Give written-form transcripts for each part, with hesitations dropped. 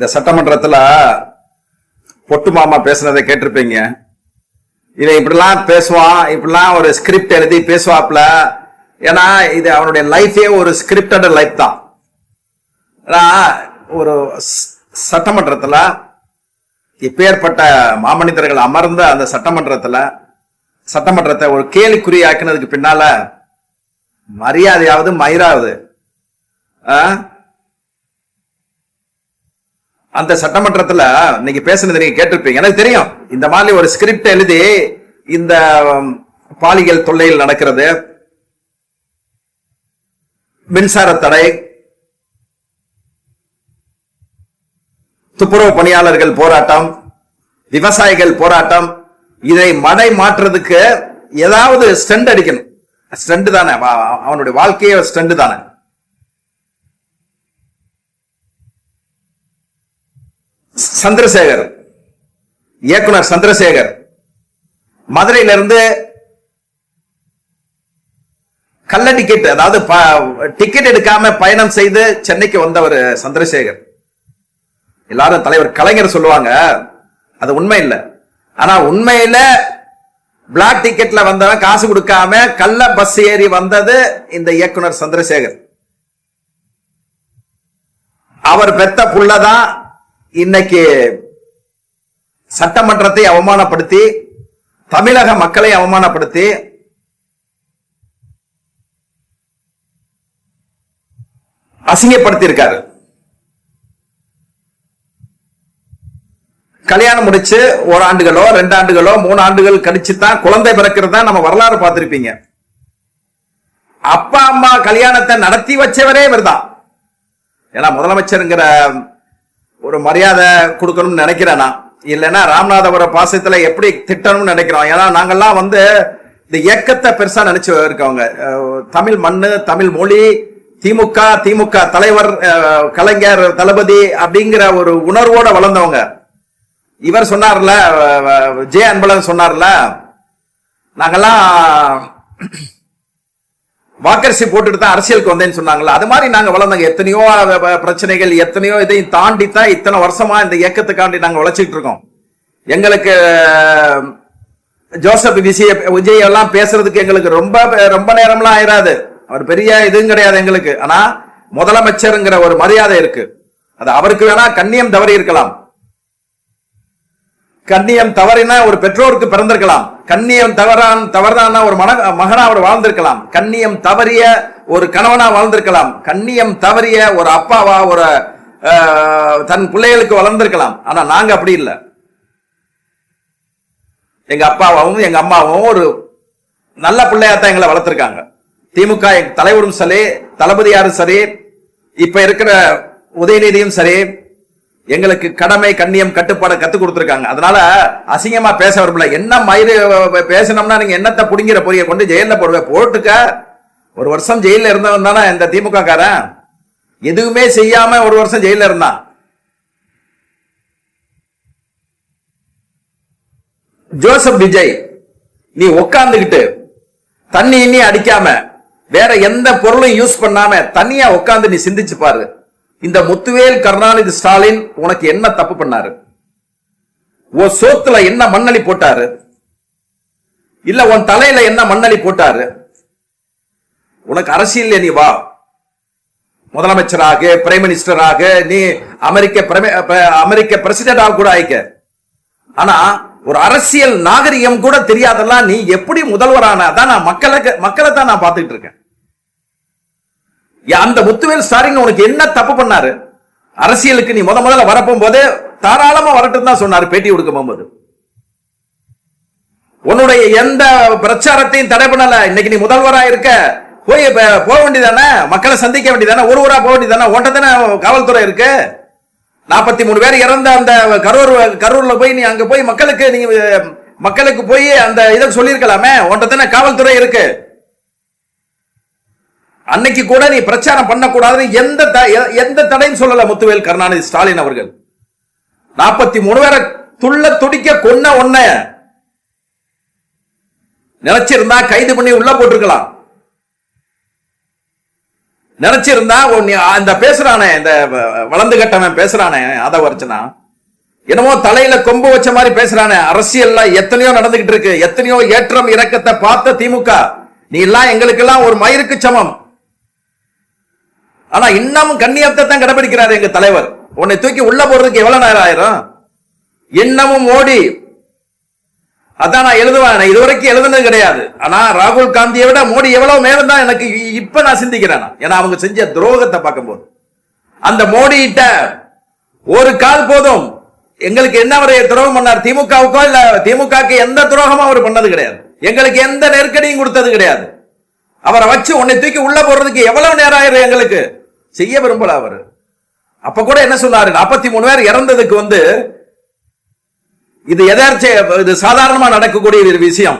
இந்த சட்டமன்றத்துல பொட்டு மாமா பேசுனதை கேட்டிருப்பீங்க. இவன் இப்படிலாம் பேசுவான், இப்படிலாம் ஒரு ஸ்கிரிப்ட் எழுதி பேசுவாப்ல. ஏன்னா இது அவனுடைய லைஃபே ஒரு ஸ்கிரிப்டட் லைஃப் தான். ஒரு சட்டமன்றத்துல இப்பேற்பட்ட மாமனிதர்கள் அமர்ந்த அந்த சட்டமன்றத்தை ஒரு கேலிக்குறியாக்கினதுக்கு பின்னால மரியாதையாவது மயிராவது அந்த சட்டமன்றத்துல இன்னைக்கு பேசுனது நீங்க கேட்டிருப்பீங்க. எனக்கு தெரியும் இந்த மாதிரி ஒரு ஸ்கிரிப்ட் எழுதி இந்த பாலியல் தொல்லையில் நடக்கிறது, மின்சார தடை, துப்புரவு பணியாளர்கள் போராட்டம், விவசாயிகள் போராட்டம், இதை மடை மாற்றுறதுக்கு ஏதாவது ஸ்டண்ட் அடிக்கணும். ஸ்டண்ட் தானே அவனுடைய வாழ்க்கையே, ஸ்டண்ட் தானே. சந்திரசேகர், இயக்குனர் சந்திரசேகர் மதுரையிலிருந்து கள்ள டிக்கெட், அதாவது டிக்கெட் எடுக்காம பயணம் செய்து சென்னைக்கு வந்தவர் சந்திரசேகர். எல்லாரும் தலைவர் கலைஞர் சொல்லுவாங்க, அது உண்மை இல்லை. ஆனா உண்மையில பிளாக் டிக்கெட்ல வந்தவன் காசு கொடுக்காம கள்ள பஸ் ஏறி வந்தது இந்த இயக்குனர் சந்திரசேகர். அவர் பெத்த புள்ளதான் இன்னைக்கு சட்டமன்றத்தை அவமானப்படுத்தி, தமிழக மக்களை அவமானப்படுத்தி, அசிங்கப்படுத்தி இருக்காரு. கல்யாணம் முடிச்சு 1 ஆண்டுகளோ 2 ஆண்டுகளோ 3 ஆண்டுகள் கழிச்சு தான் குழந்தை பிறக்கிறதா நம்ம வரலாறு பார்த்திருப்பீங்க. அப்பா அம்மா கல்யாணத்தை நடத்தி வச்சவரே இவர்தான். ஏன்னா முதலமைச்சருங்கிற ஒரு மரியாதை கொடுக்கணும்னு நினைக்கிறேன். இல்லைன்னா ராமநாதபுரம் பாசத்துல எப்படி திட்டணும்னு நினைக்கிறோம். ஏன்னா நாங்கெல்லாம் இந்த இயக்கத்தை பெருசா நினைச்சு இருக்கவங்க. தமிழ் மண்ணு, தமிழ் மொழி, திமுக தலைவர் கலைஞர் தளபதி அப்படிங்கிற ஒரு உணர்வோட வளர்ந்தவங்க. இவர் சொன்னார்ல, ஜே அன்பழகன் சொன்னார்ல, நாங்கெல்லாம் வாக்கரிசி போட்டுட்டு தான் அரசியலுக்கு வந்தேன்னு சொன்னாங்கல்ல, அது மாதிரி நாங்க வளர்ந்தாங்க. எத்தனையோ பிரச்சனைகள், எத்தனையோ இதையும் தாண்டி தான் இத்தனை வருஷமா இந்த இயக்கத்துக்காண்டி நாங்க உழைச்சிட்டு இருக்கோம். எங்களுக்கு ஜோசப் விஜய் எல்லாம் பேசுறதுக்கு எங்களுக்கு ரொம்ப நேரம்லாம் ஆயிராது. அவர் பெரிய இதுவும் கிடையாது எங்களுக்கு. ஆனா முதலமைச்சருங்கிற ஒரு மரியாதை இருக்கு. அது அவருக்கு வேணா கண்ணியம் தவறி இருக்கலாம். கண்ணியம் தவறினா ஒரு பெற்றோருக்கு பிறந்திருக்கலாம். கண்ணியம் தவறான ஒரு மகனா அவர் வாழ்ந்திருக்கலாம். கண்ணியம் தவறிய ஒரு கணவனா வாழ்ந்திருக்கலாம். கண்ணியம் தவறிய ஒரு அப்பாவா ஒரு தன் பிள்ளைகளுக்கு வளர்ந்திருக்கலாம். ஆனா நாங்க அப்படி இல்லை. எங்க அப்பாவும் எங்க அம்மாவும் ஒரு நல்ல பிள்ளையாத்தான் எங்களை வளர்த்திருக்காங்க. திமுக தலைவரும் சரி, தளபதியாரும் சரி, இப்ப இருக்கிற உதயநிதியும் சரி, எங்களுக்கு கடமை, கண்ணியம், கட்டுப்பாடு கத்து கொடுத்திருக்காங்க. அதனால அசிங்கமா பேச வரல. என்ன மயிறு பேசணும்னா நீங்க என்னத்தை புடிங்கிற பொரிய கொண்டு ஜெயில போடுவேன். போட்டுக்க 1 வருஷம் ஜெயில இருந்தவன் தானே இந்த திமுக காரன். எதுவுமே செய்யாம 1 வருஷம் ஜெயில இருந்தான். ஜோசப் விஜய், நீ உட்கார்ந்துகிட்டு தண்ணி இன்னி அடிக்காம வேற எந்த பொருளும் யூஸ் பண்ணாம தனியா உட்கார்ந்து நீ சிந்திச்சு பாரு. இந்த முத்துவேல் கருணாநிதி ஸ்டாலின் உனக்கு என்ன தப்பு பண்ணாரு? உன் சோத்துல என்ன மண்ணலி போட்டாரு? இல்ல உன் தலையில என்ன மண்ணலி போட்டாரு? உனக்கு அரசியல் நீ வா, முதலமைச்சராக, பிரைம் மினிஸ்டராக, நீ அமெரிக்க பிரசிடென்ட் கூட ஆயிக்க. ஆனா ஒரு அரசியல் நாகரிகம் கூட தெரியாதெல்லாம் நீ எப்படி முதல்வரான? அதான் நான் மக்களை தான் நான் பார்த்துட்டு இருக்கேன். அந்த முத்துவேல் ஸ்டாலின் உனக்கு என்ன தப்பு பண்ணாரு? அரசியலுக்கு நீ முதல்ல வரப்போம் போது தாராளமா வரட்டும் தான் சொன்னாரு பேட்டி கொடுக்க போகும்போது. உன்னுடைய எந்த பிரச்சாரத்தையும் தடை பண்ணல. இன்னைக்கு நீ முதல்வரா இருக்க, போய் போக வேண்டியதானே, மக்களை சந்திக்க வேண்டியதானே, ஒரு ஊரா போக வேண்டியதானே. ஓட்டத்தானே காவல்துறை இருக்கு. 43 பேர் இறந்த அந்த கரூர்ல போய் நீ அங்க போய் மக்களுக்கு போய் அந்த இதை சொல்லியிருக்கலாமே. ஓட்டத்தானே காவல்துறை இருக்கு. அன்னைக்கு கூட நீ பிரச்சாரம் பண்ணக்கூடாது எந்த தடையும் சொல்லல முத்துவேல் கருணாநிதி ஸ்டாலின் அவர்கள். 43 பேரை துள்ள துடிக்க கொன்ன ஒன்ன நினைச்சிருந்தா கைது பண்ணி உள்ள போட்டிருக்கலாம். நினைச்சிருந்தா அந்த பேசுறானே இந்த வளர்ந்து கட்டவன் பேசுறானே அதை வரைச்சுனா என்னமோ தலையில கொம்பு வச்ச மாதிரி பேசுறானே. அரசியல்ல எத்தனையோ நடந்துகிட்டு இருக்கு, எத்தனையோ ஏற்றம் இறக்கத்தை பார்த்த திமுக, நீ எல்லாம் எங்களுக்கு எல்லாம் ஒரு மயிருக்கு சமம். ஆனா இன்னமும் கண்ணியத்தை தான் கடைபிடிக்கிறாரு எங்க தலைவர். உன்னை தூக்கி உள்ள போறதுக்கு எவ்வளவு நேரம் ஆயிரும்? இன்னமும் மோடி அதான் நான் எழுதுவேன், இதுவரைக்கும் எழுதுனது கிடையாது. ஆனா ராகுல் காந்தியை விட மோடி எவ்வளவு மேலும் தான் எனக்கு இப்ப நான் சிந்திக்கிறேன். ஏன்னா அவங்க செஞ்ச துரோகத்தை பார்க்கும் போது அந்த மோடி கிட்ட ஒரு கால் போதும். எங்களுக்கு என்ன வரைய துரோகம் பண்ணார்? திமுகவுக்கோ இல்ல திமுகக்கு எந்த துரோகமும் அவர் பண்ணது கிடையாது. எங்களுக்கு எந்த நெருக்கடியும் கொடுத்தது கிடையாது. அவரை வச்சு உன்னை தூக்கி உள்ள போறதுக்கு எவ்வளவு நேரம் ஆயிரும் எங்களுக்கு செய்ய விரும்பல அவரு. அப்ப கூட என்ன சொன்னாரு? 43 பேர் இறந்ததுக்கு இது இது சாதாரணமா நடக்கக்கூடிய ஒரு விஷயம்,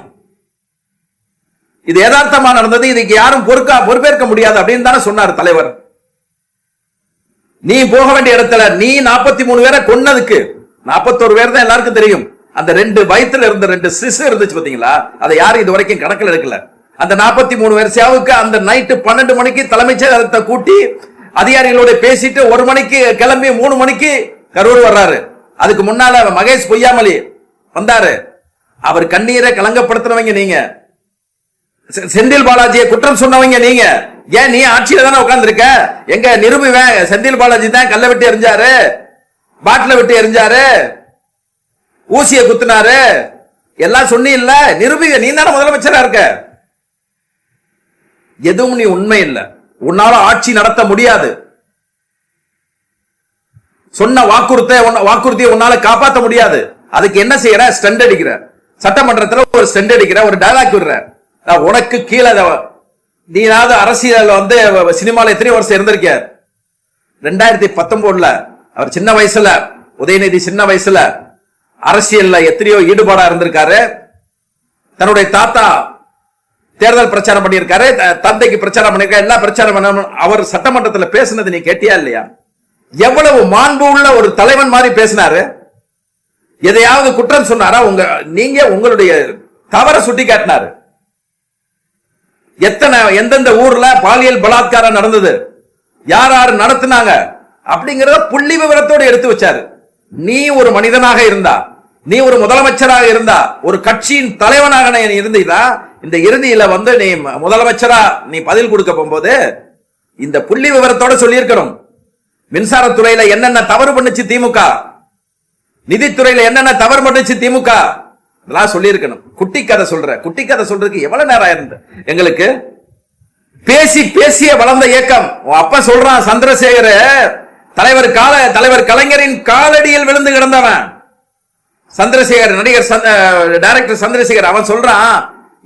இது யதார்த்தமா நடந்தது, இதுக்கு யாரும் பொறுப்பேற்க முடியாது அப்படின்னு தானே சொன்னார் தலைவர். நீ போக வேண்டிய இடத்துல நீ 43 பேரை கொன்னதுக்கு 41 பேர் தான் எல்லாருக்கும் தெரியும். அந்த 2 வயிற்றுல இருந்த 2 சிசு இருந்துச்சு பாத்தீங்களா, அதை யாரும் இது வரைக்கும் கணக்கில் எடுக்கல. அந்த 43 பேர் சேவுக்கு அந்த நைட்டு 12 மணிக்கு தலைமைச் செயலகத்தை கூட்டி அதிகாரிகளோட பேசிட்டு 1 மணிக்கு கிளம்பி 3 மணிக்கு கரூர் வர்றாரு. அதுக்கு முன்னால மகேஷ் பொய்யாமலி வந்தாரு. அவர் கண்ணீரை கலங்கப்படுத்துறவங்க நீங்க, செந்தில் பாலாஜியை குற்றம் சொன்னவங்க நீங்க. ஏன் நீ ஆட்சியில தானே உட்கார்ந்து இருக்க? எங்க நிரூபிவேன், செந்தில் பாலாஜி தான் கல்ல விட்டு எரிஞ்சாரு, பாட்டில விட்டு எரிஞ்சாரு, ஊசிய குத்துனாரு, எல்லாம் சொன்னி இல்ல, நிரூபிக. நீ தானே முதலமைச்சரா இருக்க. எதுவும் நீ உண்மை இல்ல, உன்னால ஆட்சி நடத்த முடியாது. சொன்ன வாக்குறுதியை உன்னால காப்பாற்ற முடியாது. அதுக்கு என்ன செய்யற? ஸ்டண்ட் அடிக்கிற, சட்டமன்றத்தில் ஒரு ஸ்டண்ட் அடிக்கிற, ஒரு டயலாக் விடுற. உனக்கு கீழே நீனாவது அரசியல் சினிமால எத்தனை வருஷம் இருந்திருக்க? 2019 அவர் சின்ன வயசுல, உதயநிதி சின்ன வயசுல அரசியல்ல எத்தனையோ ஈடுபாடா இருந்திருக்காரு. தன்னுடைய தாத்தா தேர்தல் பிரச்சாரம் பண்ணியிருக்காரு, தந்தைக்கு பிரச்சாரம் பண்ணிருக்காரு, எல்லா பிரச்சாரம் பண்ண. அவர் சட்டமன்றத்தில் பேசினது நீ கேட்டியா இல்லையா? எவ்வளவு மாண்பு உள்ள ஒரு தலைவன் மாதிரி பேசினாரு. எதையாவது குற்றம் சொன்னாரா? நீங்க உங்களுடைய தவற சுட்டி காட்டினாரு. எந்தெந்த ஊர்ல பாலியல் பலாத்காரம் நடந்தது, யார் யார் நடத்தினாங்க அப்படிங்கறத புள்ளி விவரத்தோடு எடுத்து வச்சாரு. நீ ஒரு மனிதனாக இருந்தா, நீ ஒரு முதலமைச்சராக இருந்தா, ஒரு கட்சியின் தலைவனாக இருந்தீங்கன்னா, இந்த இறுதியில நீ முதலமைச்சரா நீ பதில் கொடுக்க போகும்போது இந்த புள்ளி விவரத்தோட சொல்லி இருக்கணும். மின்சாரத்துறையில என்னென்ன தவறு பண்ணுச்சு திமுக, நிதித்துறையில என்னென்ன தவறு பண்ணுச்சு திமுக, இதெல்லாம் சொல்லி இருக்கணும். குட்டி கதை சொல்றதுக்கு எவ்வளவு நேரம் ஆயிருந்து எங்களுக்கு? பேசிய வளர்ந்த இயக்கம். அப்ப சொல்றான் சந்திரசேகர், தலைவர் கலைஞரின் காலடியில் விழுந்து கிடந்தவன் சந்திரசேகர், டைரக்டர் சந்திரசேகர். அவன் சொல்றான்,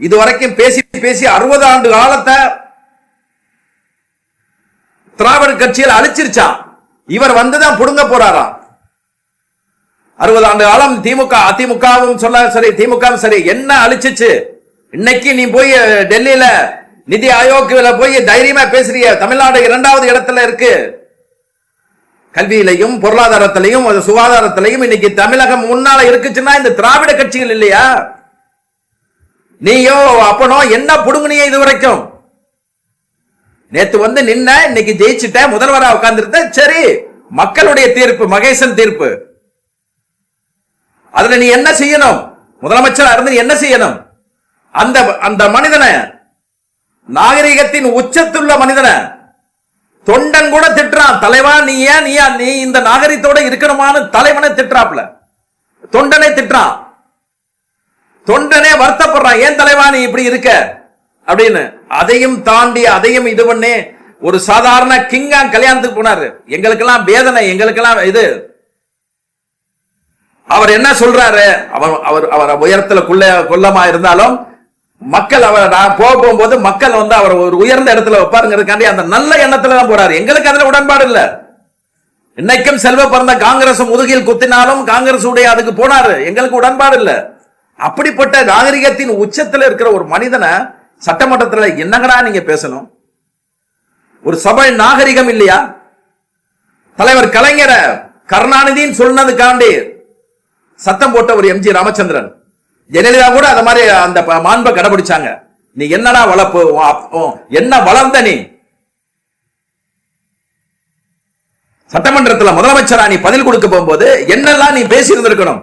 இதுவரைக்கும் பேசி 60 ஆண்டு காலத்தை திராவிட கட்சியில் அழிச்சிருச்சான். இவர் வந்துதான் புடுங்க போறாராம். 60 ஆண்டு காலம் திமுக, அதிமுகவும் சரி, திமுகவும் சரி, என்ன அழிச்சிச்சு? இன்னைக்கு நீ போய் டெல்லியில நிதி ஆயோக்ல போய் தைரியமா பேசுறிய. தமிழ்நாடு 2வது இடத்துல இருக்கு, கல்வியிலையும் பொருளாதாரத்திலையும் சுகாதாரத்திலையும். இன்னைக்கு தமிழகம் முன்னால இருக்குச்சுன்னா இந்த திராவிட கட்சிகள் இல்லையா? நீயோ அப்பனோ என்ன புடுங்குனிய இது வரைக்கும்? நேத்து நின்ன, இன்னைக்கு ஜெயிச்சுட்ட, முதல்வரா உட்கார்ந்து. சரி, மக்களுடைய தீர்ப்பு, மகேசன் தீர்ப்பு. அதுல நீ என்ன செய்யணும்? முதலமைச்சரா இருந்து என்ன செய்யணும்? அந்த மனிதனை, நாகரிகத்தின் உச்சத்துள்ள மனிதனை தொண்டன் கூட திட்டுறான். தலைவா நீ இந்த நாகரிகத்தோட இருக்கணுமான்னு தலைவனை திட்டுறாப்ல, தொண்டனை திட்டுறான். தொண்டனே வருத்தப்படுறான், ஏன் தலைவா நீ இப்படி இருக்க அப்படின்னு. அதையும் தாண்டி அதையும் இது பண்ணி ஒரு சாதாரண கிங்கா கல்யாணத்துக்கு போனாரு. எங்களுக்கெல்லாம் வேதனை, எங்களுக்கெல்லாம் இது. அவர் என்ன சொல்றாரு? அவர் உயரத்துல கொல்லமா இருந்தாலும் மக்கள் நான் போகும்போது மக்கள் அவர் ஒரு உயர்ந்த இடத்துல வைப்பாருங்கிறதுக்காண்டி அந்த நல்ல எண்ணத்துல தான் போறாரு. எங்களுக்கு அதுல உடன்பாடு இல்ல. இன்னைக்கும் செல்வ பிறந்த காங்கிரஸ் முதுகில் குத்தினாலும் காங்கிரஸ் உடைய அதுக்கு போனாரு. எங்களுக்கு உடன்பாடு இல்ல. அப்படிப்பட்ட நாகரிகத்தின் உச்சத்துல இருக்கிற ஒரு மனிதனை சட்டமன்றத்துல என்னங்கடா நீங்க பேசணும்? ஒரு சபை நாகரிகம் இல்லையா? தலைவர் கலைஞரை கருணாநிதின்னு சொன்னதுக்காண்டி சத்தம் போட்ட ஒரு எம்ஜி ராமச்சந்திரன், ஜெயலலிதா கூட அந்த மாதிரி அந்த மாண்பை கடைபிடிச்சாங்க. நீ என்னடா வளர்ப்பு, என்ன வளர்ந்த நீ? சட்டமன்றத்தில் முதலமைச்சரா நீ பதில் கொடுக்க போகும்போது என்னெல்லாம் நீ பேசி இருந்திருக்கணும்.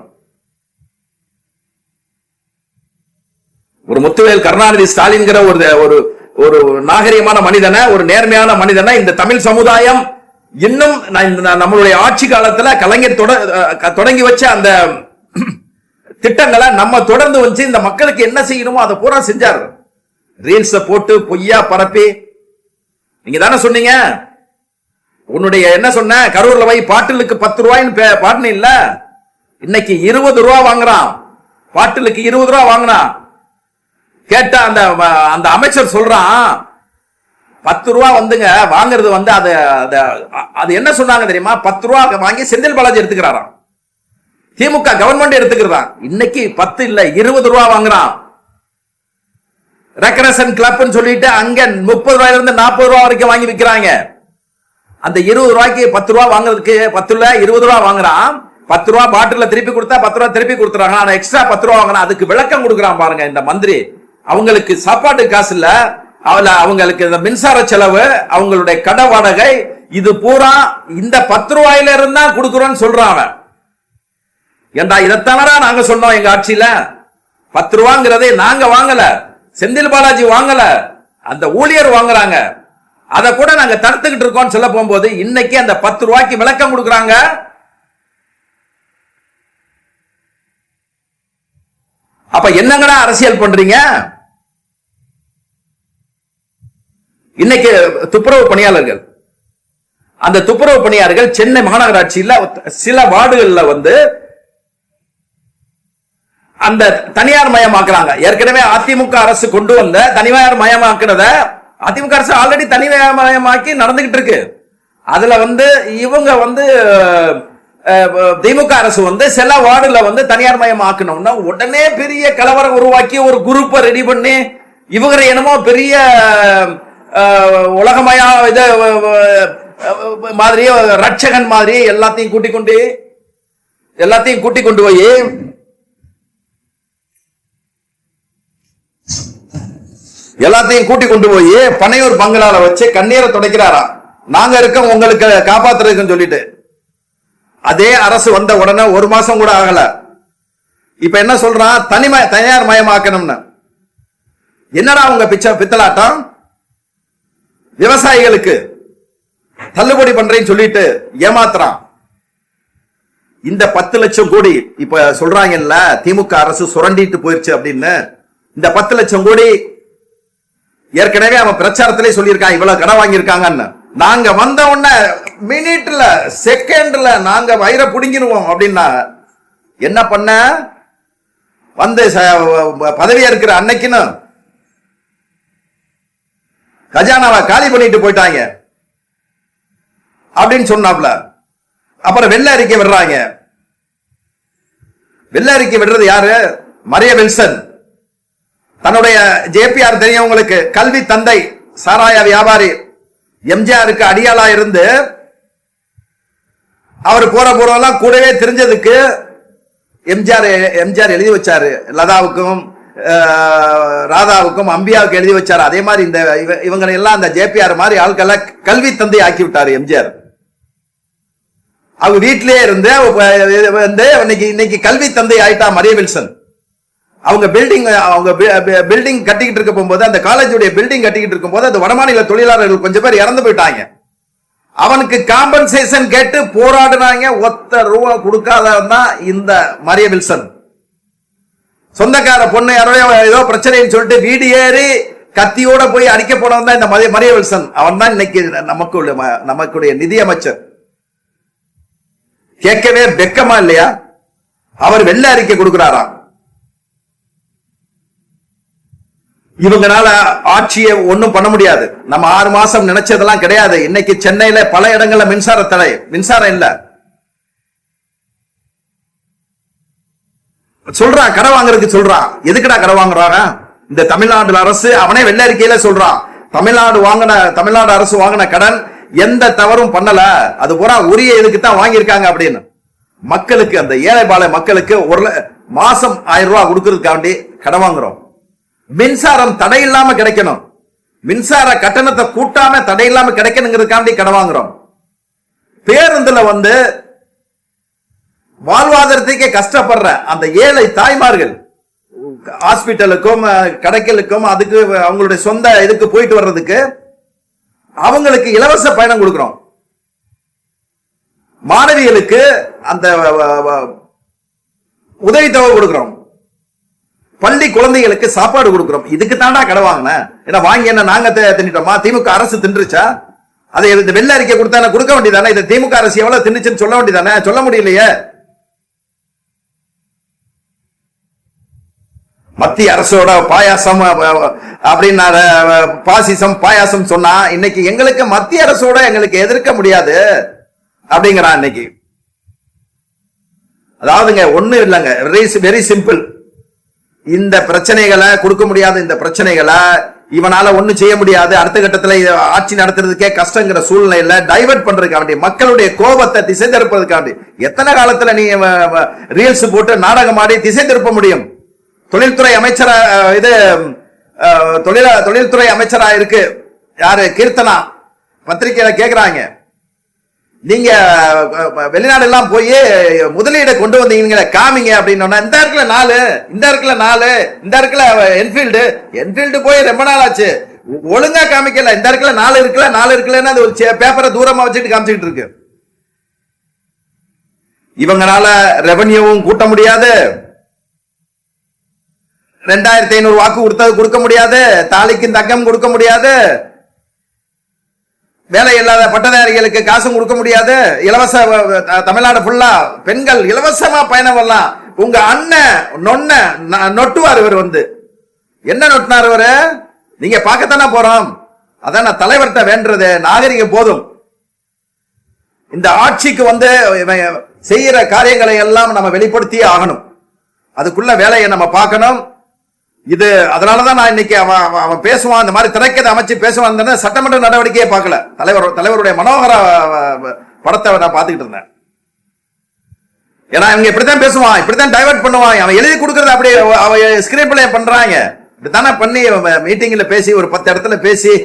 ஒரு முத்துவேல் கருணாநிதி ஸ்டாலின்கிற ஒரு ஒரு நாகரிகமான மனிதனை, ஒரு நேர்மையான மனிதனை இந்த தமிழ் சமுதாயம் இன்னும் நம்மளுடைய ஆட்சி காலத்துல கலைஞர் தொடங்கி வச்ச அந்த திட்டங்களை நம்ம தொடர்ந்து வச்சு இந்த மக்களுக்கு என்ன செய்யணுமோ அதை பூரா செஞ்சார். ரீல்ஸ் போட்டு பொய்யா பரப்பி நீங்க தானே சொன்னீங்க, உன்னுடைய என்ன சொன்ன, கரூர்ல போய் பாட்டிலுக்கு 10 ரூபாய்ன்னு பாட்டின இல்ல, இன்னைக்கு 20 ரூபா வாங்குறான். பாட்டிலுக்கு 20 ரூபா வாங்கினான். கேட்டா அந்த அமைச்சர் சொல்றான் 10 ரூபா வந்துங்க வாங்குறது வந்து அது என்ன சொன்னாங்க தெரியுமா, 10 ரூபா வாங்கி செந்தில் பாலாஜி எடுத்துக்கிறாராம், திமுக கவர்மெண்ட் எடுத்துக்கிறதா. இன்னைக்கு 10 இல்ல 20 ரூபா வாங்குறான். ரெக்ரேஷன் கிளப்னு சொல்லிட்டு அங்க 30 ரூபாயில இருந்து 40 ரூபா வரைக்கும் வாங்கி விற்கிறாங்க. அந்த 20 ரூபாய்க்கு 10 ரூபா வாங்குறதுக்கு 10 இல்ல 20 ரூபா வாங்குறான். 10 ரூபா பாட்டில திருப்பி கொடுத்தா 10 ரூபா திருப்பி கொடுத்துறாங்க. ஆனா எக்ஸ்ட்ரா 10 ரூபா வாங்கினா அதுக்கு விளக்கம் கொடுக்குறான் பாருங்க இந்த மந்திரி. அவங்களுக்கு சாப்பாட்டு காசு இல்ல, அவங்களுக்கு இந்த மின்சார செலவு, அவங்களுடைய கடை வாடகை, இது பூரா இந்த 10 ரூபாயில இருந்தா கொடுக்குறோம்னு சொல்றான். ஏண்டா இதைத்தானடா நாங்க சொன்னோம் எங்க ஆட்சியில. 10 ரூபாங்கிறதே நாங்க வாங்கல, செந்தில் பாலாஜி வாங்கல, அந்த ஊழியர் வாங்குறாங்க. அதை கூட நாங்க தடுத்துக்கிட்டு இருக்கோம் சொல்ல போகும்போது இன்னைக்கு அந்த 10 ரூபாய்க்கு விளக்கம் கொடுக்குறாங்க. அப்ப என்னங்கடா அரசியல் பண்றீங்க? இன்னைக்கு துப்புரவு பணியாளர்கள், அந்த துப்புரவு பணியாளர்கள் சென்னை மாநகராட்சியில் சில வார்டுகள்ல வந்து அந்த தனியார் மயமாக்குறாங்க. ஏற்கனவே அதிமுக அரசு கொண்டு வந்த தனியார் மயமாக்குறத அதிமுக அரசு ஆல்ரெடி தனியார் மயமாக்கி நடந்துகிட்டு இருக்கு. அதுல வந்து இவங்க வந்து திமுக அரசு வந்து சில வார்டுல வந்து தனியார் மயம் ஆக்கணும்னா உடனே பெரிய கலவரம் உருவாக்கி ஒரு குரூப்பை ரெடி பண்ணி இவங்க என்னமோ பெரிய உலகமயா இது மாதிரி ரட்சகன் மாதிரி எல்லாத்தையும் கூட்டிக் கொண்டு போய் பனையூர் பங்களால வச்சு கண்ணீரை துடைக்கிறாரா, நாங்க இருக்க உங்களுக்கு காப்பாத்துறதுன்னு சொல்லிட்டு. அதே அரசு வந்த உடனே 1 மாசம் கூட ஆகல, இப்ப என்ன சொல்றான், தனியார் மயமாக்கணும்னு. என்னடா உங்க பித்தலாட்டம்? விவசாயிகளுக்கு தள்ளுபடி பண்றேன்னு சொல்லிட்டு ஏமாத்துறான். இந்த 10 லட்சம் கோடி இப்ப சொல்றாங்கல்ல திமுக அரசு சுரண்டிட்டு போயிருச்சு அப்படின்னு. இந்த 10 லட்சம் கோடி ஏற்கனவே அவன் பிரச்சாரத்திலே சொல்லியிருக்கான் இவ்வளவு கடன் வாங்கியிருக்காங்கன்னு. நாங்க வந்த உடனே மினிட்ல செகண்ட்ல நாங்க வயிறை புடுங்கிடுவோம் அப்படின்னா என்ன பண்ண, வந்து பதவியா இருக்கிற அன்னைக்குன்னு கஜானாவை காலி பண்ணிட்டு போயிட்டாங்க அப்படின்னு சொன்னாப்ல. அப்புறம் வெள்ள அறிக்கை விடுறாங்க. வெள்ள அறிக்கை விடுறது யாரு? மரிய வில்சன். தன்னுடைய ஜேபிஆர் தெரியவங்களுக்கு கல்வி தந்தை, சாராய வியாபாரி, எம்ஜிஆருக்கு அடியாளா இருந்து அவர் போறதெல்லாம் கூடவே தெரிஞ்சதுக்கு எம்ஜிஆர் எழுதி வச்சாரு. லதாவுக்கும் ராதாவுக்கும் அம்பியாவுக்கு எழுதி வச்சாரு. அதே மாதிரி இந்த இவங்களை எல்லாம் அந்த ஜேபிஆர் மாதிரி ஆட்களை கல்வி தந்தை ஆக்கி விட்டாரு எம்ஜிஆர். அவங்க வீட்டிலேயே இருந்து இன்னைக்கு கல்வி தந்தை ஆயிட்டா மரிய வில்சன். அவங்க பில்டிங் கட்டிக்கிட்டு இருக்க போகும்போது, அந்த காலேஜுடைய பில்டிங் கட்டிக்கிட்டு இருக்கும் போது, அந்த வடமாநில தொழிலாளர்கள் கொஞ்சம் பேர் இறந்து போயிட்டாங்க. அவனுக்கு காம்பன்சேஷன் கேட்டு போராடினாங்க. ₹1 கொடுக்காதான் இந்த மரிய வில்சன். சொந்தக்கார பொண்ணு யாரோ ஏதோ பிரச்சனைன்னு சொல்லிட்டு வீடு ஏறி கத்தியோட போய் அடிக்க போனவன் தான் இந்த மரிய வில்சன். அவன் தான் இன்னைக்கு நமக்குடைய நிதியமைச்சர். கேட்கவே வெக்கமா இல்லையா? அவர் வெள்ள அறிக்கை கொடுக்கிறாராம். இவங்கனால ஆட்சியை ஒண்ணும் பண்ண முடியாது. நம்ம 6 மாசம் நினைச்சதெல்லாம் கிடையாது. இன்னைக்கு சென்னையில பல இடங்கள்ல மின்சார தடை, மின்சாரம் இல்ல. சொல்றான் கடை வாங்குறதுக்கு சொல்றான். எதுக்குடா கடை வாங்குறாங்க? இந்த தமிழ்நாடு அரசு அவனே வெள்ள அறிக்கையில சொல்றான், தமிழ்நாடு அரசு வாங்கின கடன் எந்த தவறும் பண்ணல, அது பூரா உரிய இதுக்கு தான் வாங்கியிருக்காங்க அப்படின்னு. மக்களுக்கு, அந்த ஏழை பாலை மக்களுக்கு மாசம் 1000 ரூபாய் கொடுக்கறதுக்காண்டி கடன் வாங்குறோம். மின்சாரம் தடை இல்லாம கிடைக்கணும், மின்சார கட்டணத்தை கூட்டாம தடை இல்லாம கிடைக்கணுங்கிறதுக்காண்டி கடன் வாங்குறோம். பேருந்துல வந்து வாழ்வாதாரத்துக்கே கஷ்டப்படுற அந்த ஏழை தாய்மார்கள் ஹாஸ்பிட்டலுக்கும் கடைகளுக்கும் அதுக்கு அவங்களுடைய சொந்த இதுக்கு போயிட்டு வர்றதுக்கு அவங்களுக்கு இலவச பயணம் கொடுக்கிறோம். மாணவிகளுக்கு அந்த உதவித்தொகை கொடுக்கிறோம். பள்ளி குழந்தைகளுக்கு சாப்பாடு கொடுக்கிறோம். இதுக்கு தாண்டா கடை வாங்கினேன். ஏன்னா வாங்கி என்ன நாங்க தின்னுட்டோமா? திமுக அரசு தின்றுச்சா? அதை இந்த வெள்ள அறிக்கை கொடுத்தா கொடுக்க வேண்டியதானே? இதை திமுக அரசு எவ்வளவு தின்னுச்சுன்னு சொல்ல வேண்டியதானே? சொல்ல முடியலையே. மத்திய அரசோட பாயாசம் அப்படின்னு பாசிசம் பாயாசம் சொன்னா இன்னைக்கு எங்களுக்கு மத்திய அரசோட எங்களுக்கு எதிர்க்க முடியாது அப்படிங்கிறான் இன்னைக்கு. அதாவதுங்க ஒண்ணு இல்லைங்க, வெரி சிம்பிள். இந்த பிரச்சனைகளை கொடுக்க முடியாது. இந்த பிரச்சனைகளை இவனால ஒண்ணு செய்ய முடியாது. அடுத்த கட்டத்துல ஆட்சி நடத்துறதுக்கே கஷ்டங்கிற சூழ்நிலையில டைவர்ட் பண்றதுக்காண்டி, மக்களுடைய கோபத்தை திசை திருப்பதற்காண்டி எத்தனை காலத்துல நீ ரீல்ஸ் போட்டு நாடகம் ஆடி திசை திருப்ப முடியும்? தொழில்துறை அமைச்சரா இது தொழில்துறை அமைச்சரா இருக்கு யாரு, கீர்த்தனா, பத்திரிகையில கேக்குறாங்க, நீங்க வெளிநாடு எல்லாம் போய் முதலீடு கொண்டு வந்தீங்க காமிங்க அப்படின்னு. இந்த இடத்துல 4, இந்த இடத்துல 4, இந்த இடத்துல என்ஃபீல்டு போய் ரொம்ப நாள் ஆச்சு, ஒழுங்கா காமிக்கல. இந்த இடத்துல 4 இருக்குல்ல 4 இருக்குல்லன்னு அது ஒரு பேப்பரை தூரமா வச்சுட்டு காமிச்சுட்டு இருக்கு. இவங்கனால ரெவன்யூவும் கூட்ட முடியாது, 2500 வாக்கு கொடுத்தது கொடுக்க முடியாது, தாலிக்கு தங்கம் கொடுக்க முடியாது, வேலை இல்லாத பட்டதாரிகளுக்கு காசும் கொடுக்க முடியாது, இலவச தமிழ்நாடு ஃபுல்லா பெண்கள் இலவசமா பயணம் வரலாம். உங்க அண்ணன் நொட்டுவார். இவர் வந்து என்ன நொட்டினார்? இவரு நீங்க பார்க்கத்தானே போறோம். அதான் நான் தலைவர்கிட்ட வேண்டது, நாகரிகம் போதும். இந்த ஆட்சிக்கு வந்து செய்யற காரியங்களை எல்லாம் நம்ம வெளிப்படுத்தியே ஆகணும். அதுக்குள்ள வேலையை நம்ம பார்க்கணும். இது அதனாலதான் நான் இன்னைக்கு அவன் பேசுவான், இந்த மாதிரி திரைக்கதை அமைச்சு பேசுவான். சட்டமன்ற நடவடிக்கையே பார்க்கல. தலைவருடைய மனோகர படத்தை நான் பார்த்துக்கிட்டு இருந்தேன். ஏன்னா இவங்க இப்படித்தான் பேசுவான், இப்படித்தான் டைவர்ட் பண்ணுவான். அவன் எழுதி கொடுக்கறது அப்படியே அவன் ஸ்கிரீன் பிளே பண்றாங்க. இப்படித்தானே பண்ணி மீட்டிங்ல பேசி ஒரு 10 இடத்துல பேசி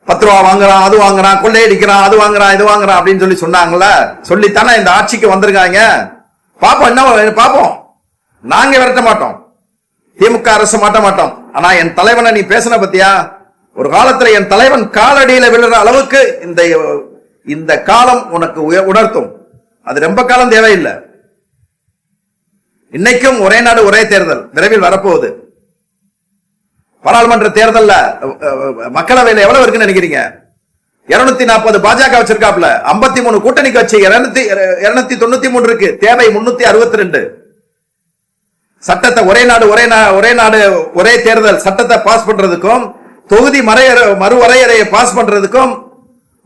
10 ரூபா வாங்குறான், அது வாங்குறான், கொள்ளையடிக்கிறான், அது வாங்குறான், இது வாங்குறான் அப்படின்னு சொன்னாங்கல்ல. சொல்லித்தானே இந்த ஆட்சிக்கு வந்திருக்காங்க. பாப்போம், என்ன பாப்போம். நாங்க விரட்ட மாட்டோம், திமுக அரசு மாட்ட மாட்டோம். ஆனா என் தலைவனை நீ பேசின பத்தியா? ஒரு காலத்துல என் தலைவன் காலடியில விழுற அளவுக்கு இந்த காலம் உனக்கு உணர்த்தும். அது ரொம்ப காலம் தேவையில்லை. இன்னைக்கும் ஒரே நாடு ஒரே தேர்தல் விரைவில் வரப்போகுது. பாராளுமன்ற தேர்தல்ல மக்களவையில் எவ்வளவு இருக்குன்னு நினைக்கிறீங்க? 240 பாஜக வச்சிருக்காப்ல, 53 கூட்டணி கட்சி, 293 இருக்கு, தேவை 362. சட்டத்தை ஒரே நாடு ஒரே தேர்தல் சட்டத்தை பாஸ் பண்றதுக்கும் தொகுதி மறுவரையறையை பாஸ் பண்றதுக்கும்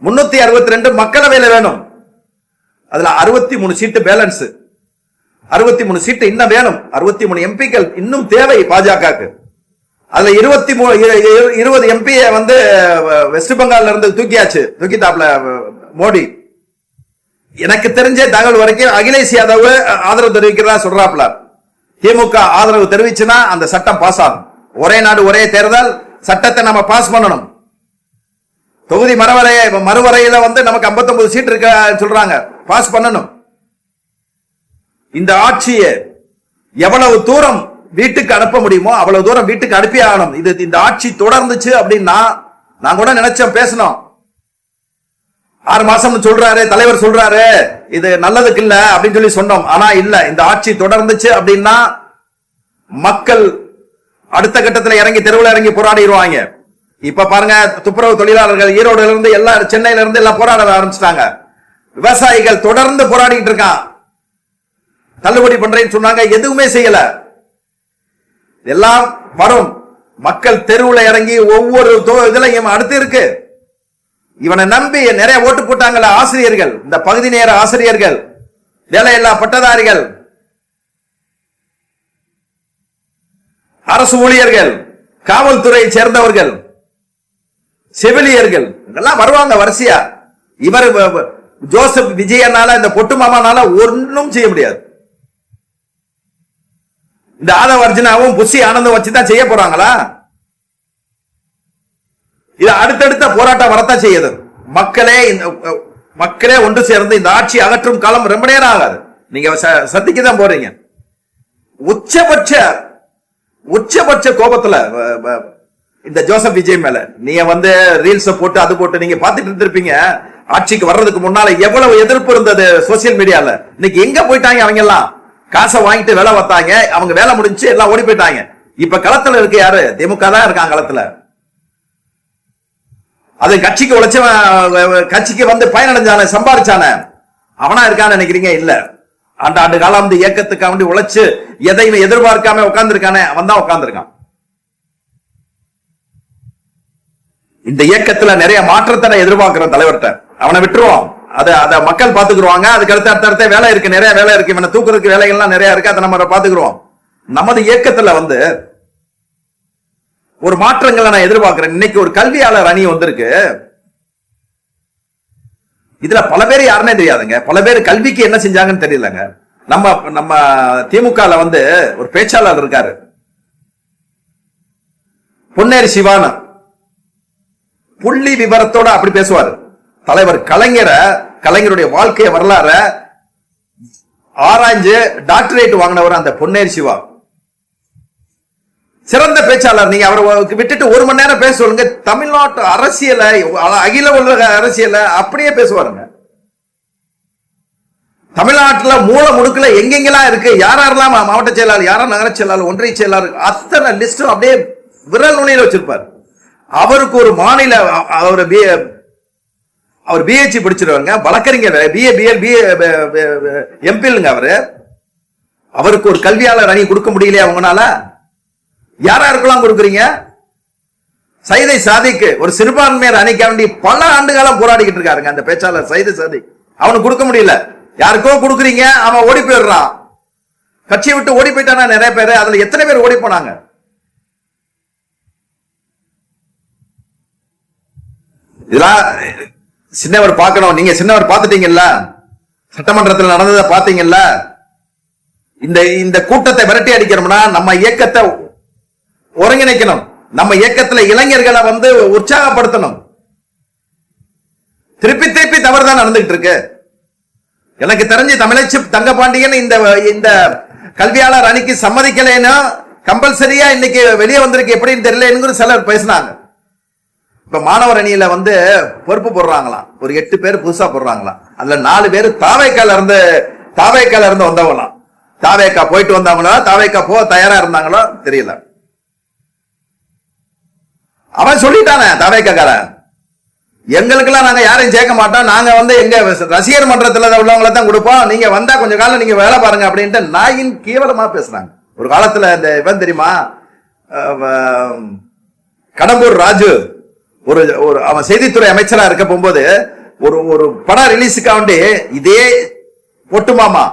362 மக்களவையில வேணும். அதுல 63 சீட்டு பேலன்ஸ், 63 சீட்டு இன்னும் வேணும். 63 எம்பிக்கள் இன்னும் தேவை பாஜகவுக்கு. அதுல 20 எம்பி வந்து வெஸ்ட் பெங்கால்ல இருந்து தூக்கித்தாப்ல மோடி. எனக்கு தெரிஞ்ச தகவல் வரைக்கும் அகிலேஷ் யாதவ் ஆதரவு தெரிவிக்கிறதா சொல்றாப்ல. திமுக ஆதரவு தெரிவிச்சுன்னா அந்த சட்டம் பாஸ் ஆகும். ஒரே நாடு ஒரே தேர்தல் சட்டத்தை நம்ம பாஸ் பண்ணணும். தொகுதி மறுவரையில வந்து நமக்கு 59 சீட் இருக்க சொல்றாங்க, பாஸ் பண்ணணும். இந்த ஆட்சியை எவ்வளவு தூரம் வீட்டுக்கு அனுப்ப முடியுமோ அவ்வளவு தூரம் வீட்டுக்கு அனுப்பி ஆகணும். இந்த ஆட்சி தொடர்ந்துச்சு அப்படின்னா, நான் கூட நினைச்சோம், பேசணும். 6 மாசம் சொல்றாரு தலைவர், சொல்றாரு இது நல்லதுக்கு இல்ல அப்படின்னு சொன்னோம். ஆனா இல்ல, இந்த ஆட்சி தொடர்ந்துச்சு அப்படின்னா மக்கள் அடுத்த கட்டத்தில் இறங்கி தெருவில் இறங்கி போராடிடுவாங்க. இப்ப பாருங்க, துப்புரவு தொழிலாளர்கள் ஈரோடுல இருந்து எல்லாம், சென்னையில இருந்து எல்லாம் போராட ஆரம்பிச்சிட்டாங்க. விவசாயிகள் தொடர்ந்து போராடிட்டு இருக்கான். தள்ளுபடி பண்றேன்னு சொன்னாங்க, எதுவுமே செய்யல. எல்லாம் வரும். மக்கள் தெருவில் இறங்கி ஒவ்வொரு இதுலையும் அடுத்து இருக்கு. இவனை நம்பி நிறைய ஓட்டு போட்டாங்கல்ல ஆசிரியர்கள், இந்த பகுதி நேர ஆசிரியர்கள், வேலையில்லா பட்டதாரிகள், அரசு ஊழியர்கள், காவல்துறையை சேர்ந்தவர்கள், செவிலியர்கள் எல்லாம் வருவாங்க வரிசையா. இவர் ஜோசப் விஜயனால, இந்த பொட்டு மாமானால ஒன்னும் செய்ய முடியாது. இந்த ஆதவ அர்ஜுனாவும் புஷி ஆனந்தம் வச்சுதான் செய்ய போறாங்களா? இது அடுத்தடுத்த போராட்டம் வரத்தான் செய்யுது. மக்களே மக்களே ஒன்று சேர்ந்து இந்த ஆட்சி அகற்றும் காலம் ரொம்ப நேரம் ஆகாது. நீங்க சத்திக்கு தான் போறீங்க. உச்சபட்ச கோபத்துல இந்த ஜோசப் விஜய் மேல நீங்க வந்து ரீல்ஸ் போட்டு அது போட்டு நீங்க பாத்துட்டு இருந்திருப்பீங்க. ஆட்சிக்கு வர்றதுக்கு முன்னால எவ்வளவு எதிர்ப்பு இருந்தது சோசியல் மீடியால. இன்னைக்கு எங்க போயிட்டாங்க? அவங்க எல்லாம் காசை வாங்கிட்டு வேலை பார்த்தாங்க, அவங்க வேலை முடிஞ்சு எல்லாம் ஓடி போயிட்டாங்க. இப்ப களத்துல இருக்கு யாரு? திமுக தான் இருக்காங்க களத்துல. அது கட்சிக்கு உழைச்சவன், கட்சிக்கு வந்து பயனடைஞ்சான, சம்பாதிச்சான அவனா இருக்கான்னு நினைக்கிறீங்க? இல்ல, ஆண்டு காலம் வந்து இயக்கத்துக்காக வேண்டி உழைச்சு எதையுமே எதிர்பார்க்காம உட்கார்ந்து இருக்கானே அவன் தான் உட்கார்ந்து இருக்கான். இந்த இயக்கத்துல நிறைய மாற்றத்தை எதிர்பார்க்கிற தலைவர்கிட்ட அவனை விட்டுருவோம். அத மக்கள் பாத்துக்குருவாங்க. அதுக்கு அடுத்த வேலை இருக்கு, நிறைய வேலை இருக்கு, இவனை தூக்குறதுக்கு வேலைகள்லாம் நிறைய இருக்கு, அதை நம்ம பாத்துக்குருவோம். நமது இயக்கத்துல வந்து ஒரு மாற்றங்களை நான் எதிர்பார்க்கிறேன். இன்னைக்கு ஒரு கல்வியாளர் அணி வந்திருக்கு. இதுல பல பேர் யாருன்னே தெரியாதுங்க. பல பேர் கல்விக்கு என்ன செஞ்சாங்கன்னு தெரியலங்க. நம்ம திமுகல வந்து ஒரு பேச்சாளர் இருக்காரு, பொன்னேரி சிவானு. புள்ளி விவரத்தோட அப்படி பேசுவாரு. தலைவர் கலைஞருடைய வாழ்க்கைய வரலாற ஆராய்ஞ்சு டாக்டரேட் வாங்கினவர் அந்த பொன்னேரி சிவா. சிறந்த பேச்சாளர். நீங்க அவரை விட்டுட்டு ஒரு மணி நேரம் பேச சொல்லுங்க, தமிழ்நாட்டு அரசியல, அகில உலக அரசியல அப்படியே பேசுவாருங்க. தமிழ்நாட்டுல மூல முடுக்குல எங்கெங்கெல்லாம் இருக்கு, யாரெல்லாம் மாவட்ட செயலாளர், யாரா நகர செயலாளர், ஒன்றிய செயலாளர், அத்தனை லிஸ்டும் அப்படியே விரல் நுனியில வச்சிருப்பாரு. அவருக்கு ஒரு மாநில அவர் பிஹெச்சி படிச்சிருவாங்க, வழக்கறிஞர், எம்பிங்க அவரு. அவருக்கு ஒரு கல்வியாளர் அணி கொடுக்க முடியலையா அவங்கனால? யாரா இருக்கலாம் கொடுக்குறீங்க? சைதை சாதிக்கு ஒரு சிறுபான்மையர் அணிக்க வேண்டி பல ஆண்டு காலம் போராடிக்கிட்டு இருக்காருங்க அந்த பேச்சாளர் சைதை சாதிக். அவனுக்கு கொடுக்க முடியல, யாருக்கோ கொடுக்குறீங்க, அவன் ஓடி போயிடுறான். கட்சியை விட்டு ஓடி போயிட்டானா நிறைய பேர். அதுல எத்தனை பேர் ஓடி போனாங்க? இதெல்லாம் சின்னவர் பார்க்கணும். நீங்க சின்னவர் பார்த்துட்டீங்கல்ல, சட்டமன்றத்தில் நடந்ததை பார்த்தீங்கல்ல. இந்த கூட்டத்தை விரட்டி அடிக்கிறோம்னா நம்ம இயக்கத்தை ஒருங்கிணைக்கணும். நம்ம இயக்கத்துல இளைஞர்களை வந்து உற்சாகப்படுத்தணும். திருப்பி தவறுதான் நடந்துகிட்டு இருக்கு. எனக்கு தெரிஞ்சு தமிழச்சி தங்கபாண்டியன் இந்த கல்வியாளர் அணிக்கு சம்மதிக்கலைன்னா கம்பல்சரியா இன்னைக்கு வெளியே வந்திருக்கு. எப்படின்னு தெரியல, சிலர் பேசினாங்க. இப்ப மாணவர் அணியில வந்து பொறுப்பு போடுறாங்களாம், ஒரு 8 பேர் புதுசா போடுறாங்களாம். அதுல 4 பேர் தாவேக்கால இருந்து வந்தவங்களாம். தாவேக்கா போயிட்டு வந்தாங்களோ, தாவேக்கா போக தயாரா இருந்தாங்களோ தெரியல. அவன் சொல்லிட்டானே தாவேக்கார, எங்களுக்கெல்லாம் நாங்க யாரையும் சேர்க்க மாட்டோம், நாங்க வந்து எங்க ரசிகர் மன்றத்துல உள்ளவங்களை தான் கொடுப்போம், நீங்க வந்தா கொஞ்ச காலம் நீங்க வேலை பாருங்க அப்படின்ட்டு நாயின் கேவலமா பேசுறாங்க. ஒரு காலத்துல இந்த இவன் தெரியுமா, கடம்பூர் ராஜு ஒரு அவன் செய்தித்துறை அமைச்சரா இருக்க போகும்போது ஒரு படம் ரிலீஸுக்காக வேண்டி இதே பொட்டுமாமா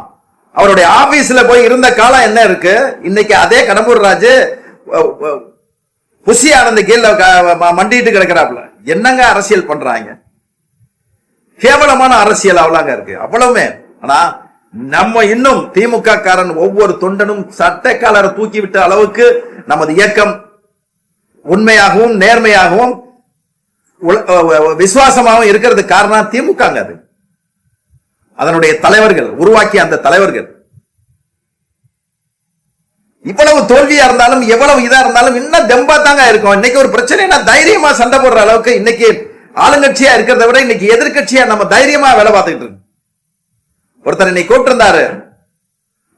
அவருடைய ஆபீஸ்ல போய் இருந்த காலம் என்ன இருக்கு. இன்னைக்கு அதே கடம்பூர் ராஜு புசி ஆனந்த கீழ மண்டிட்டு கிடக்கிறாப்புல. என்னங்க அரசியல் பண்றாங்க? கேவலமான அரசியல் அவ்வளவுங்க இருக்கு, அவ்வளவுமே. ஆனா நம்ம இன்னும் திமுக காரன் ஒவ்வொரு தொண்டனும் சட்டைக்காலரை தூக்கி விட்ட அளவுக்கு நமது இயக்கம் உண்மையாகவும் நேர்மையாகவும் விசுவாசமாகவும் இருக்கிறது காரணம் திமுக. அது அதனுடைய தலைவர்கள் உருவாக்கிய அந்த தலைவர்கள். இவ்வளவு தோல்வியா இருந்தாலும் எவ்வளவு இதா இருந்தாலும் இன்னும் தெம்பா தாங்க இருக்கும். இன்னைக்கு ஒரு பிரச்சனைனா தைரியமா சண்டை போடுற அளவுக்கு இன்னைக்கு ஆளுங்கட்சியா இருக்கிறத விட இன்னைக்கு எதிர்கட்சியா நம்ம தைரியமா வேலை பார்த்துக்கிட்டு இருக்கோம். ஒருத்தர் இன்னைக்கு கூப்பிட்டு இருந்தாரு,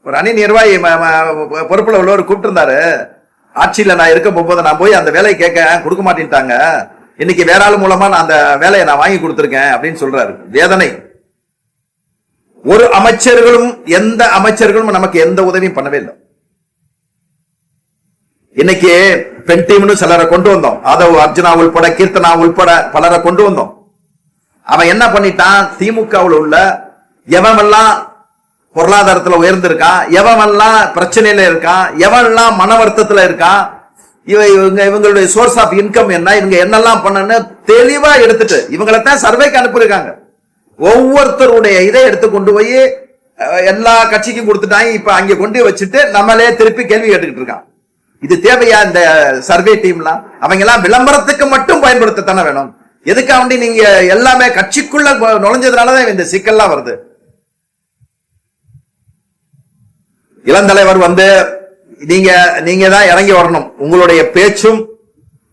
ஒரு அணி நிர்வாகி பொறுப்புல உள்ளவர் கூப்பிட்டு இருந்தாரு. ஆட்சியில நான் இருக்க போகும்போது நான் போய் அந்த வேலையை கேட்க கொடுக்க மாட்டேன்ட்டாங்க, இன்னைக்கு வேற ஆள் மூலமா நான் அந்த வேலையை நான் வாங்கி கொடுத்திருக்கேன் அப்படின்னு சொல்றாரு. வேதனை. ஒரு எந்த அமைச்சர்களும் நமக்கு எந்த உதவியும் பண்ணவே இல்லை. இன்னைக்கு பெண் டீம்னு சிலரை கொண்டு வந்தோம், ஆதவ் அர்ஜுனா உள்பட கீர்த்தனா உள்பட பலரை கொண்டு வந்தோம். அவன் என்ன பண்ணிட்டான், திமுகவில் உள்ள எவமெல்லாம் பொருளாதாரத்துல உயர்ந்திருக்கான், எவமெல்லாம் பிரச்சனையில இருக்கான், எவெல்லாம் மன வருத்தத்துல இருக்கான், இவங்களுடைய சோர்ஸ் ஆஃப் இன்கம் என்ன, இவங்க என்னெல்லாம் பண்ணு தெளிவா எடுத்துட்டு இவங்களைத்தான் சர்வேக்கு அனுப்பியிருக்காங்க. ஒவ்வொருத்தருடைய இதை எடுத்து கொண்டு போய் எல்லா கட்சிக்கும் கொடுத்துட்டாங்க. இப்ப அங்க கொண்டு வச்சுட்டு நம்மளே திருப்பி கேள்வி கேட்டுக்கிட்டு இருக்கான். இது தேவையா? இந்த சர்வே டீம்லாம் அவங்க எல்லாம் விளம்பரத்துக்கு மட்டும் பயன்படுத்தத்தானே வேணும். எதுக்காக நீங்க எல்லாமே கட்சிக்குள்ள நுழைஞ்சதுனாலதான் இந்த சிக்கல்லாம் வருது. இளந்தலைவர் வந்து நீங்க தான் இறங்கி வரணும். உங்களுடைய பேச்சும்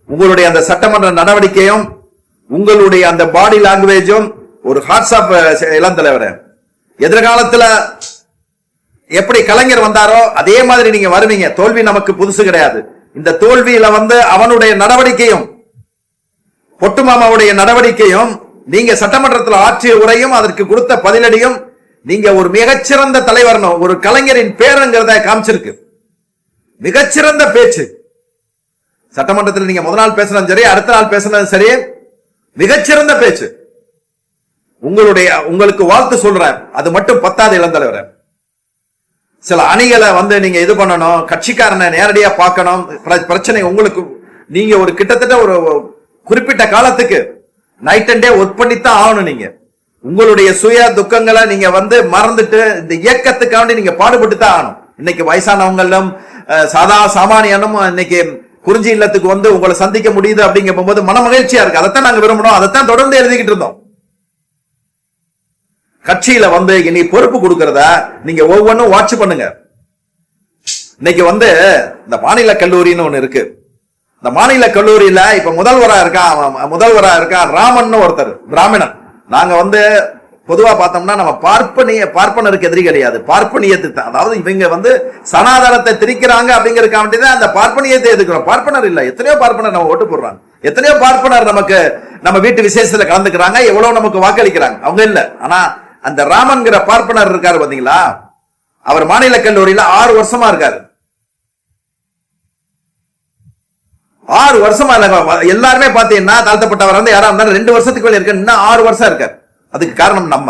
உங்களுடைய அந்த சட்டமன்ற நடவடிக்கையும் உங்களுடைய அந்த பாடி லாங்குவேஜும் ஒரு ஹார்ட்ஸ் ஆஃப் இளந்தலைவர். எதிர்காலத்துல எப்படி கலைஞர் வந்தாரோ அதே மாதிரி நீங்க வருவீங்க. தோல்வி நமக்கு புதுசு கிடையாது. இந்த தோல்வியில வந்து அவனுடைய நடவடிக்கையும் பொட்டுமாமாவுடைய நடவடிக்கையும் நீங்க சட்டமன்றத்தில் ஆற்றிய உரையும் அதற்கு கொடுத்த பதிலடியும் நீங்க ஒரு மிகச்சிறந்த தலைவர், ஒரு கலைஞரின் பேருங்கிறத காமிச்சிருக்கு. மிகச்சிறந்த பேச்சு சட்டமன்றத்தில் நீங்க முதல் நாள் பேசினதும் சரி, அடுத்த நாள் பேசினதும் சரி, மிகச்சிறந்த பேச்சு. உங்களுக்கு வாழ்த்து சொல்றேன். அது மட்டும் பத்தாது இளந்தலைவர். சில அணிகளை வந்து நீங்க இது பண்ணணும், கட்சிக்காரனை நேரடியா பார்க்கணும். பிரச்சனை உங்களுக்கு நீங்க ஒரு கிட்டத்தட்ட ஒரு குறிப்பிட்ட காலத்துக்கு நைட் அண்ட் டே ஒர்க் பண்ணித்தான் ஆகணும். நீங்க உங்களுடைய சுய துக்கங்களை நீங்க வந்து மறந்துட்டு இந்த இயக்கத்துக்காண்டி நீங்க பாடுபட்டு தான் ஆகணும். இன்னைக்கு வயசானவங்களும் சாமானியனும் இன்னைக்கு குறிஞ்சி இல்லத்துக்கு வந்து உங்களை சந்திக்க முடியுது அப்படிங்கும் போது மன மகிழ்ச்சியா இருக்கு. அதைத்தான் நாங்க விரும்பணும். அதைத்தான் தொடர்ந்து எழுதிக்கிட்டு இருந்தோம். கட்சியில வந்து இனி பொறுப்பு கொடுக்கறத நீங்க ஒவ்வொன்றும் வாட்ச் பண்ணுங்க. இன்னைக்கு வந்து இந்த மாநில கல்லூரின்னு ஒண்ணு இருக்கு. இந்த மாநில கல்லூரியில இப்ப முதல்வரா இருக்கான் ராமன் ஒருத்தர், பிராமணன். நாங்க வந்து பொதுவா பார்த்தோம்னா நம்ம பார்ப்பனருக்கு எதிரி கிடையாது, பார்ப்பனியத்துக்கு தான். அதாவது இவங்க வந்து சனாதனத்தை திரிக்கிறாங்க அப்படிங்கறதுக்காண்டி தான் அந்த பார்ப்பனியத்தை எதுக்குறோம். பார்ப்பனர் இல்ல, எத்தனையோ பார்ப்பனர் நம்ம ஓட்டு போடுறாங்க, எத்தனையோ பார்ப்பனர் நமக்கு நம்ம வீட்டு விசேஷத்துல கலந்துக்கிறாங்க, எவ்வளவு நமக்கு வாக்களிக்கிறாங்க. அவங்க இல்ல. ஆனா அந்த ராமன்கிற பார்ப்பனர் இருக்காரு பாத்தீங்களா, அவர் மாநில கல்லூரியில 6 வருஷமா இருக்காரு. 6 வருஷமா எல்லாருமே பாத்தீங்கன்னா தாழ்த்தப்பட்டவர் வந்து யாரா இருந்தாலும் 2 வருஷத்துக்கு மேல இருக்க, இன்னும் 6 வருஷம் இருக்காரு. அதுக்கு காரணம் நம்ம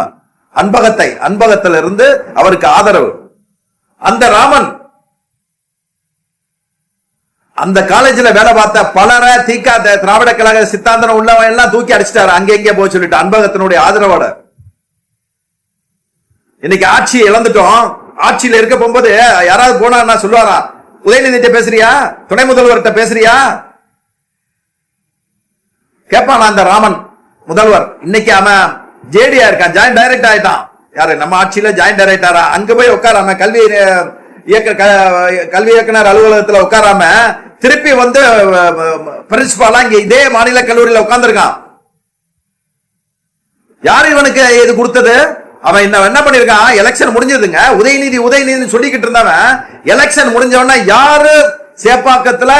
அன்பகத்தில இருந்து அவருக்கு ஆதரவு. அந்த ராமன் அந்த காலேஜ்ல வேலை பார்த்த பலரை திராவிட கழக சித்தாந்தம் உள்ளவன் எல்லாம் தூக்கி அடிச்சிட்டாரு. அங்கே போய் சொல்லிட்டு அன்பகத்தினுடைய ஆதரவோட இன்னைக்கு ஆட்சியை இழந்துட்டோம். ஆட்சியில இருக்க போகும்போது யாராவது போனா சொல்லுவாரா, உதயநிதிட்ட பேசுறியா, துணை முதல்வர்கிட்ட பேசுறியா கேட்பான். அந்த ராமன் முதல்வர் இன்னைக்கு அவன் ஜேடியா இருக்கான், ஜாயிண்ட் டைரக்டர் ஆயிட்டான். யாரு நம்ம ஆட்சியில ஜாயிண்ட் டைரக்டரா அங்க போய் உட்காராம கல்வி இயக்குனர் அலுவலகத்துல உட்காராம திருப்பி வந்து பிரின்சிபாலா இங்க இதே மாநில கல்லூரியில உட்கார்ந்துருக்கான். யாரு இவனுக்கு இது கொடுத்தது? அவன் என்ன பண்ணிருக்கான், எலெக்ஷன் முடிஞ்சதுங்க, உதயநிதி சொல்லிக்கிட்டு இருந்தவன் எலெக்ஷன் முடிஞ்சவன யாரு சேப்பாக்கத்துல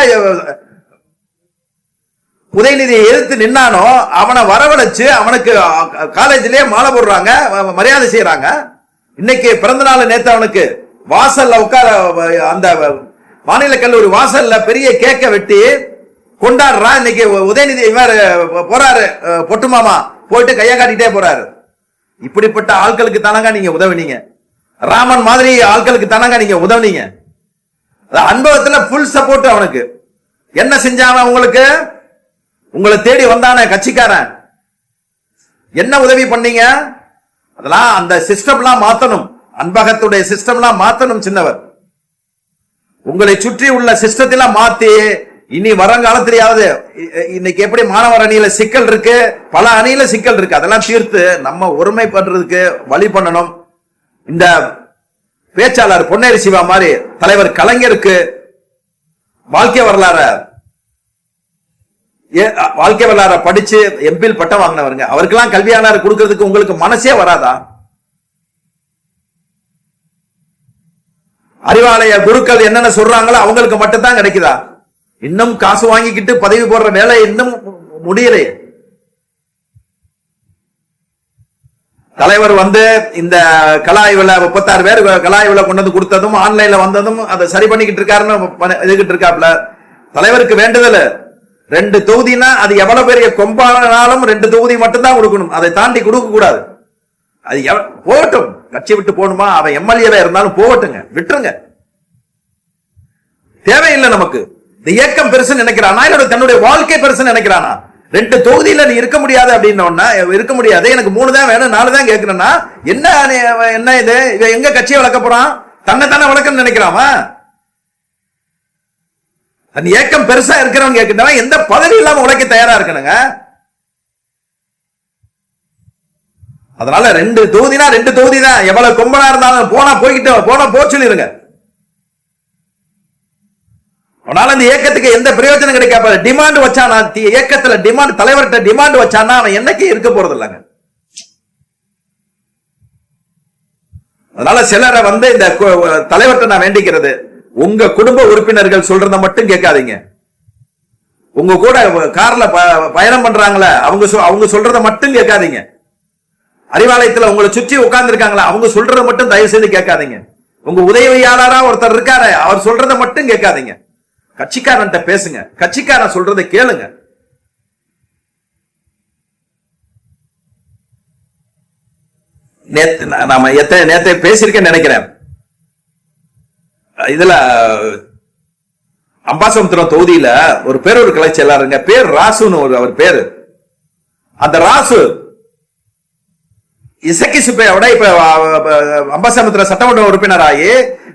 உதயநிதியை எதிர்த்து நின்னானோ அவனை வரவழைச்சு அவனுக்கு காலேஜிலேயே மாலை போடுறாங்க, மரியாதை செய்யறாங்க. இன்னைக்கு பிறந்த நாள் நேத்து அவனுக்கு வாசல்ல உட்கார அந்த மாநில கல்லூரி வாசல்ல பெரிய கேக்க வெட்டி கொண்டாடுறான். இன்னைக்கு உதயநிதி இவர் போறாரு, பொட்டுமாமா போயிட்டு கைய காட்டிட்டே போறாரு. இப்படிப்பட்ட ஆட்களுக்கு தானங்க நீங்க உதவினீங்க. ராமன் மாதிரி ஆட்களுக்கு தானங்க நீங்க உதவினீங்க. அனுபவத்துல புல் சப்போர்ட் அவனுக்கு. என்ன செஞ்சான் உங்களுக்கு? உங்களை தேடி வந்தானே கட்சிக்காரன், என்ன உதவி பண்ணீங்க? அதெல்லாம் அந்த சிஸ்டம்லாம் மாத்தணும், அன்பகத்துடைய சிஸ்டம்லாம் மாத்தணும். சின்னவர் உங்களை சுற்றி உள்ள சிஸ்டத்தெல்லாம் மாத்தி இனி வருங்காலத்திலேயாவது இன்னைக்கு எப்படி மாணவர் அணியில சிக்கல் இருக்கு, பல அணியில சிக்கல் இருக்கு, அதெல்லாம் தீர்த்து நம்ம ஒருமை பண்றதுக்கு வழி பண்ணணும். இந்த பேச்சாளர் பொன்னேரி சிவா மாதிரி தலைவர் கலைஞருக்கு வாழ்க்கை வரலாற படிச்சு எம்பில் பட்டம் வாங்கினவருங்க. அவருக்கெல்லாம் கல்வியாளர் கொடுக்கிறதுக்கு உங்களுக்கு மனசே வராதா? அறிவாலய குருக்கள் என்னென்ன சொல்றாங்களோ அவங்களுக்கு மட்டும்தான் கிடைக்குதா? இன்னும் காசு வாங்கிக்கிட்டு பதவி போடுற வேலை இன்னும் முடியலையே. தலைவர் வந்து இந்த கலாய்வுல 36 பேர் கலாய்வுல கொண்டு வந்து கொடுத்ததும் ஆன்லைன்ல வந்ததும் அதை சரி பண்ணிக்கிட்டு இருக்காருன்னு இதுகிட்டு இருக்காப்ல. தலைவருக்கு வேண்டுதல் 2 தொகுதினா அது எவ்வளவு பெரிய கொம்பானாலும் 2 தொகுதி மட்டும்தான் கொடுக்கணும், அதை தாண்டி கொடுக்க கூடாது. அது போகட்டும், கட்சி விட்டு போகணுமா, அவன் எம்எல்ஏவா இருந்தாலும் போகட்டுங்க, விட்டுருங்க, தேவையில்லை நமக்கு. இந்த இயக்கம் பெருசு நினைக்கிறானா இல்ல தன்னுடைய வாழ்க்கை பெருசு நினைக்கிறானா? 2 தொகுதியில நீ இருக்க முடியாது அப்படின்னா இருக்க முடியாது, எனக்கு 3 தான் வேணும் 4 தான் கேட்கிறேன்னா என்ன இது? எங்க கட்சியை வளர்க்க போறான்? தன்னை தானே வளர்க்கணும்னு நினைக்கிறாமா? அந்த இயக்கம் பெருசா இருக்கிறவன் கேட்கிறவன் எந்த பதவி இல்லாம உழைக்க தயாரா இருக்கணுங்க. அதனால 2 தொகுதினா 2 தொகுதி தான். எவ்வளவு கொம்பனா இருந்தாலும் போனா போ சொல்லிருங்க. அவனால இந்த இயக்கத்துக்கு எந்த பிரயோஜனம் கிடைக்காது. டிமாண்ட் வச்சானா, இயக்கத்துல டிமாண்ட், தலைவர்கிட்ட டிமாண்ட் வச்சானா அவன் என்னைக்கு இருக்க போறது இல்லைங்க. அதனால சிலரை இந்த தலைவர்கிட்ட நான் வேண்டிக்கிறது, உங்க குடும்ப உறுப்பினர்கள் சொல்றத மட்டும் கேட்காதீங்க. உங்க கூட கார்ல பயணம் பண்றாங்களே அவங்க சொல்றத மட்டும் கேட்காதீங்க. அறிவாலயத்துல உங்களை சுற்றி உட்கார்ந்து இருக்காங்களா அவங்க சொல்றத மட்டும் தயவு செய்து கேட்காதீங்க. உங்க உதவியாளரா ஒருத்தர் இருக்காரு, அவர் சொல்றத மட்டும் கேட்காதீங்க. கட்சிக்காரன்ட்ட பேசுங்க, கட்சிக்காரன் சொல்றதை கேளுங்க. நாம நேத்து பேசியிருக்கேன்னு நினைக்கிறேன். இதுல அம்பாசமுத்திரம் தொகுதியில ஒரு கிளை செயலாளருங்க, பேர் ராசுன்னு அவர் பேரு. அந்த ராசு இசக்கி சுப்பையோட இப்ப அம்பாசமுத்திரம் சட்டமன்ற உறுப்பினராகி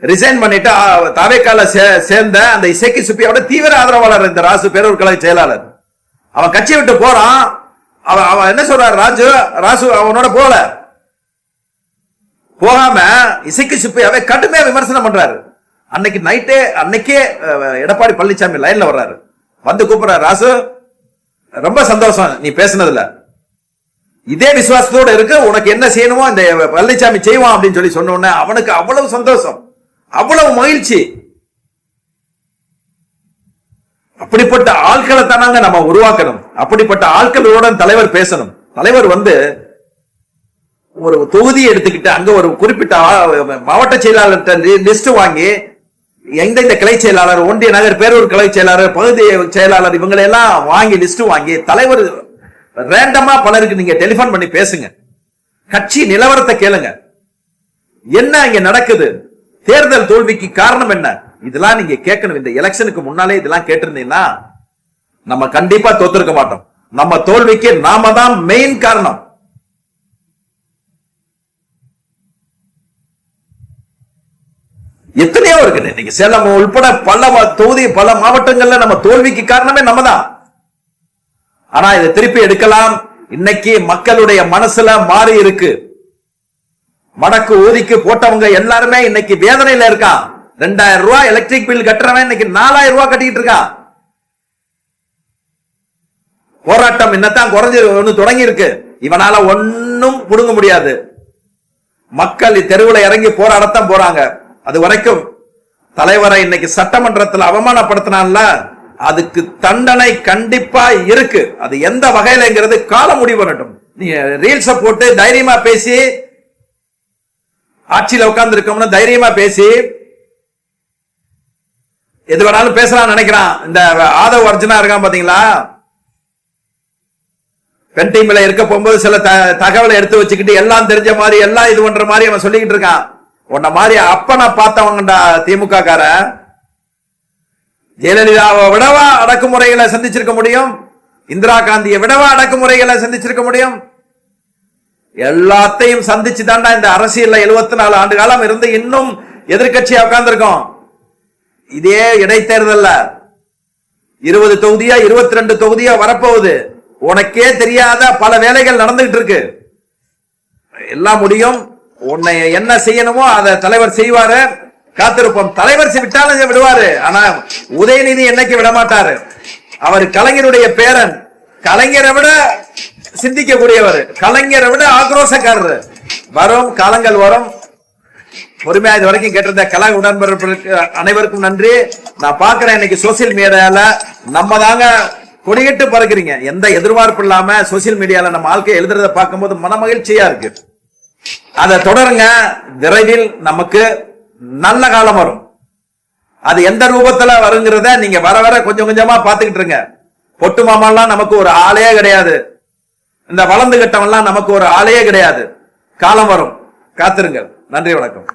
ரிசைன் பண்ணிட்டு தாவேக்கால சேர்ந்த அந்த இசக்கி சுப்பையோட தீவிர ஆதரவாளர் இந்த ராசு, பேரூர் கிளை செயலாளர். அவன் கட்சியை விட்டு போறான். அவன் என்ன சொல்றாரு, ராசு அவனோட போகாம இசக்கி சுப்பையாவே கடுமையா விமர்சனம் பண்றாரு. அன்னைக்கே எடப்பாடி பழனிசாமி லைன்ல வர்றாரு, வந்து கூப்பிடுறாரு, ராசு ரொம்ப சந்தோஷம் நீ பேசுனதுல, இதே விசுவாசத்தோட இருக்கு, உனக்கு என்ன செய்யணுமோ இந்த பழனிசாமி செய்வான் அப்படின்னு சொல்லி சொன்ன உடனே அவனுக்கு அவ்வளவு சந்தோஷம், அவ்வளவு மகிழ்ச்சி. அப்படிப்பட்ட ஆட்களை தானாங்க நம்ம உருவாக்கணும். அப்படிப்பட்ட ஆட்களோட தலைவர் பேசணும். தலைவர் ஒரு தொகுதியை எடுத்துக்கிட்டு அங்க ஒரு குறிப்பிட்ட மாவட்ட செயலாளர்கிட்ட லிஸ்ட் வாங்கி எந்த கிளை செயலாளர், ஒன்றிய நகர் பேரூர் கிளை செயலாளர், பகுதி செயலாளர் இவங்களை எல்லாம் வாங்கி லிஸ்ட் வாங்கி தலைவர் ரேண்டமா பலருக்கு நீங்க டெலிபோன் பண்ணி பேசுங்க. கட்சி நிலவரத்தை கேளுங்க, என்ன இங்க நடக்குது, தேர்தல் தோல்விக்கு காரணம் என்ன, இதெல்லாம் நீங்க கேட்கணும். இந்த எலெக்ஷனுக்கு முன்னாலே இதெல்லாம் கேட்டிருந்தீங்கன்னா நம்ம கண்டிப்பா தோத்திருக்க மாட்டோம். நம்ம தோல்விக்கு நாம தான் மெயின் காரணம். எத்தனையோ இருக்கு. இன்னைக்கு சேலம் உள்பட பல தொகுதி, பல மாவட்டங்கள்ல நம்ம தோல்விக்கு காரணமே நம்ம தான். ஆனா இதை திருப்பி எடுக்கலாம். இன்னைக்கு மக்களுடைய மனசுல மாறி இருக்கு. மடக்கு ஊதிக்கு போட்டவங்க எல்லாருமே இன்னைக்கு வேதனையில இருக்கான். 2000 ரூபாய் எலக்ட்ரிக் பில் கட்டுறவன் இன்னைக்கு 4000 ரூபாய் கட்டிட்டு இருக்கான். போராட்டம் என்னத்தான் குறைஞ்சு தொடங்கி இருக்கு. இவனால ஒன்னும் புடுங்க முடியாது. மக்கள் தெருவில் இறங்கி போராடத்தான் போறாங்க. அது வரைக்கும் தலைவரை இன்னைக்கு சட்டமன்றத்தில் அவமானப்படுத்தினான்ல, அதுக்கு தண்டனை கண்டிப்பா இருக்கு. அது எந்த வகையிலங்கிறது கால முடிவு பண்ணட்டும். நீங்க ரீல்ஸ போட்டு தைரியமா பேசி, ஆட்சியில உட்கார்ந்து இருக்கோம்னு தைரியமா பேசி எது வேணாலும் பேசலாம் நினைக்கிறான். இந்த ஆதவ் அர்ஜுனா இருக்கான் பாத்தீங்களா, பெண் டீம்ல இருக்க போகும்போது சில தகவலை எடுத்து வச்சுக்கிட்டு எல்லாம் தெரிஞ்ச மாதிரி எல்லாம் இது பண்ற மாதிரி அவன் சொல்லிக்கிட்டு இருக்கான். உன்ன மாதிரி அப்பனா பார்த்தவங்கடா திமுக கார. ஜெயலலிதாவை விடவா அடக்குமுறைகளை சந்திச்சிருக்க முடியும்? இந்திரா காந்தியை விடவா அடக்குமுறைகளை சந்திச்சிருக்க முடியும்? எல்லாத்தையும் சந்திச்சு தாண்டா இந்த அரசியல்ல 74 ஆண்டு காலம் இருந்து இன்னும் எதிர்கட்சியா உட்கார்ந்துருக்கோம். இதே இடைத்தேர்தல்ல 20 தொகுதியா 22 தொகுதியா வரப்போகுது. உனக்கே தெரியாத பல வேலைகள் நடந்துகிட்டு இருக்கு. எல்லாம் முடியும். உன்னை என்ன செய்யணுமோ அதை தலைவர் செய்வாரு. காத்திருப்போம். தலைவர் விட்டாலும் விடுவாரு. ஆனா உதயநிதி என்னைக்கு விட மாட்டாரு. அவர் கலைஞருடைய பேரன். கலைஞரை விட சிந்திக்கக்கூடியவர், கலைஞரை விட ஆக்ரோஷக்காரர். வரும் காலங்கள் வரும். பொறுமையா இது வரைக்கும் கேட்டிருந்த கலை உடன்பிறப்புகளுக்கு அனைவருக்கும் நன்றி. நான் பாக்குறேன் இன்னைக்கு சோசியல் மீடியால நம்ம தாங்க கொடியிட்டு பறக்குறீங்க. எந்த எதிர்பார்ப்பு இல்லாம சோசியல் மீடியால நம்ம வாழ்க்கையை எழுதுறத பார்க்கும்போது மன மகிழ்ச்சியா இருக்கு. அதை தொடருங்க. விரைவில் நமக்கு நல்ல காலம் வரும். அது எந்த ரூபத்துல வருங்கிறத நீங்க வர வர கொஞ்சம் கொஞ்சமா பாத்துக்கிட்டு இருங்க. பொட்டு மாமாலாம் நமக்கு ஒரு ஆளே கிடையாது. இந்த வளர்ந்து கட்டவெல்லாம் நமக்கு ஒரு ஆளே கிடையாது. காலம் வரும், காத்திருங்கள். நன்றி, வணக்கம்.